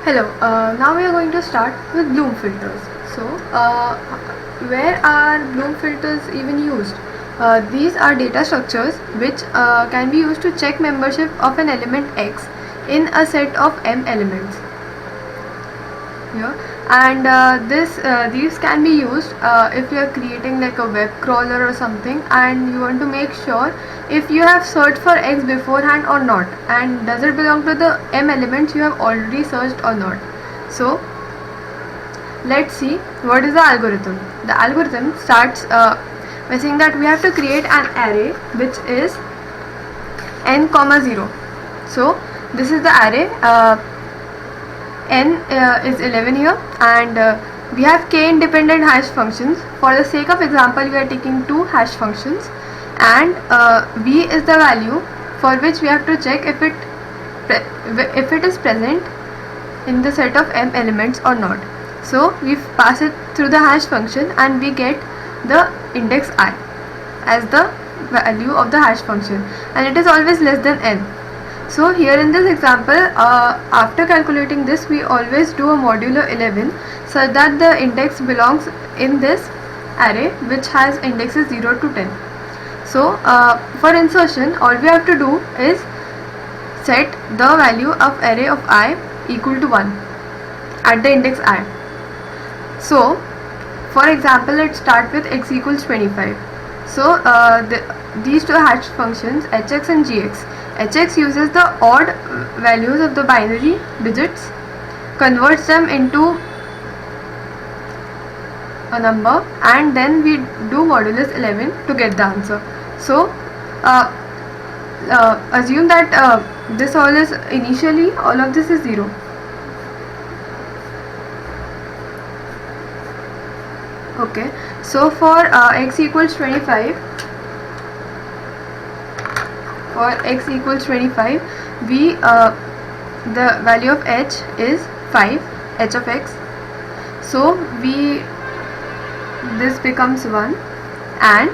Hello, now we are going to start with Bloom filters. So, where are Bloom filters even used? These are data structures which can be used to check membership of an element X in a set of M elements. Here, and these can be used if you are creating like a web crawler or something, and you want to make sure if you have searched for X beforehand or not, and does it belong to the M elements you have already searched or not. So let's see what is the algorithm. The algorithm starts by saying that we have to create an array which is n comma 0. So this is the array. N is 11 here, and we have k independent hash functions. For the sake of example, we are taking two hash functions, and v is the value for which we have to check if it is present in the set of m elements or not. So we pass it through the hash function and we get the index I as the value of the hash function, and it is always less than n. So here in this example, after calculating this, we always do a modulo 11 so that the index belongs in this array which has indexes 0 to 10. So for insertion, all we have to do is set the value of array of I equal to 1 at the index I. So for example, let's start with x equals 25. So these two hash functions hx and gx. Hx uses the odd values of the binary digits, converts them into a number, and then we do modulus 11 to get the answer. So assume that this all is initially all of this is 0. Okay, so for x equals 25, for x equals 25, we the value of h is 5, h of x. So this becomes 1, and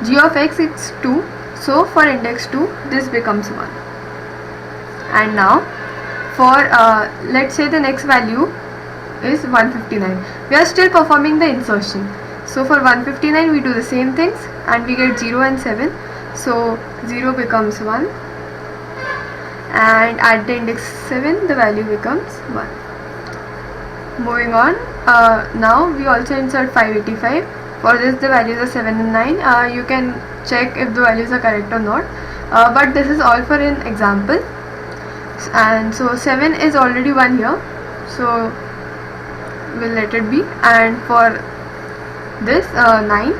g of x is 2. So for index 2, this becomes 1. And now for let's say the next value is 159. We are still performing the insertion. So for 159 we do the same things and we get 0 and 7. So 0 becomes 1, and at the index 7 the value becomes 1. Moving on, now we also insert 585. For this the values are 7 and 9. You can check if the values are correct or not, but this is all for an example. And so 7 is already 1 here, so we'll let it be, and for this 9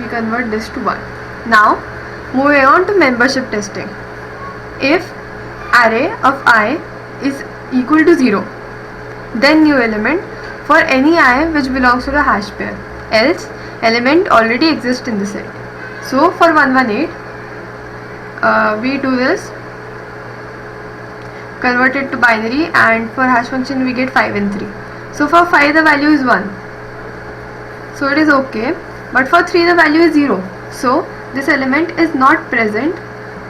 we convert this to 1. Now moving on to membership testing. If array of I is equal to 0, then new element for any I which belongs to the hash pair, else element already exists in the set. So for 118 we do this, convert it to binary, and for hash function we get 5 and 3. So for 5 the value is 1, so it is okay, but for 3 the value is 0. So this element is not present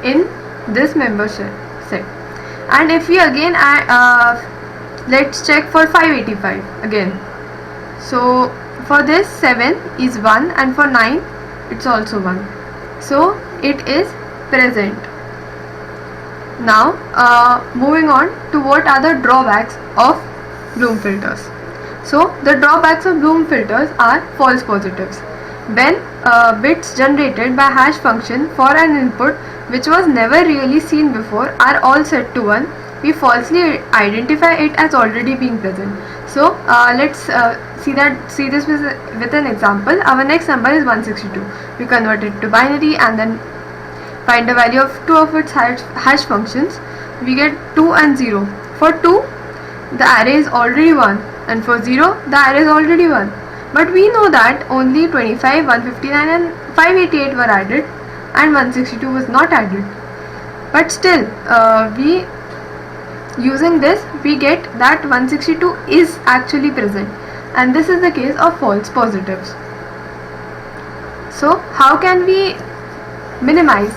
in this membership set. And if we again let's check for 585 again. So for this 7 is 1, and for 9 it's also 1. So it is present. Now moving on to what are the drawbacks of Bloom filters. So the drawbacks of Bloom filters are false positives. When bits generated by hash function for an input which was never really seen before are all set to 1, we falsely identify it as already being present. So let's see this with an example. Our next number is 162. We convert it to binary and then find the value of two of its hash functions. We get 2 and 0. For 2 the array is already 1, and for 0 the array is already 1. But we know that only 25, 159 and 588 were added and 162 was not added. But still using this we get that 162 is actually present, and this is the case of false positives. So how can we minimize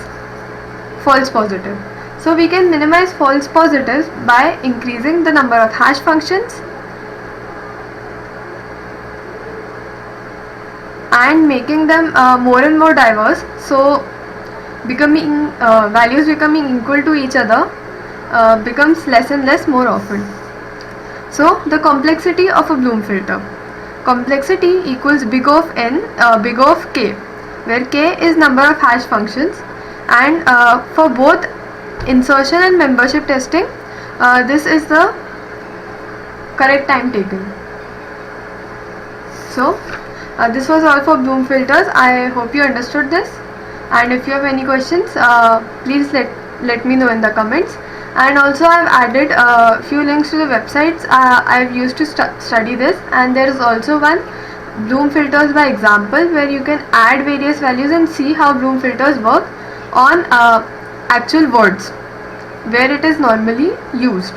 false positive? So we can minimize false positives by increasing the number of hash functions and making them more and more diverse, so becoming values becoming equal to each other becomes less and less more often. So the complexity of a Bloom filter. Complexity equals big O of n, big O of k, where k is number of hash functions, and for both insertion and membership testing, this is the correct time taken. So this was all for Bloom filters. I hope you understood this, and if you have any questions, please let me know in the comments. And also I've added a few links to the websites I've used to study this, and there is also one Bloom filters by example, where you can add various values and see how Bloom filters work on actual words where it is normally used.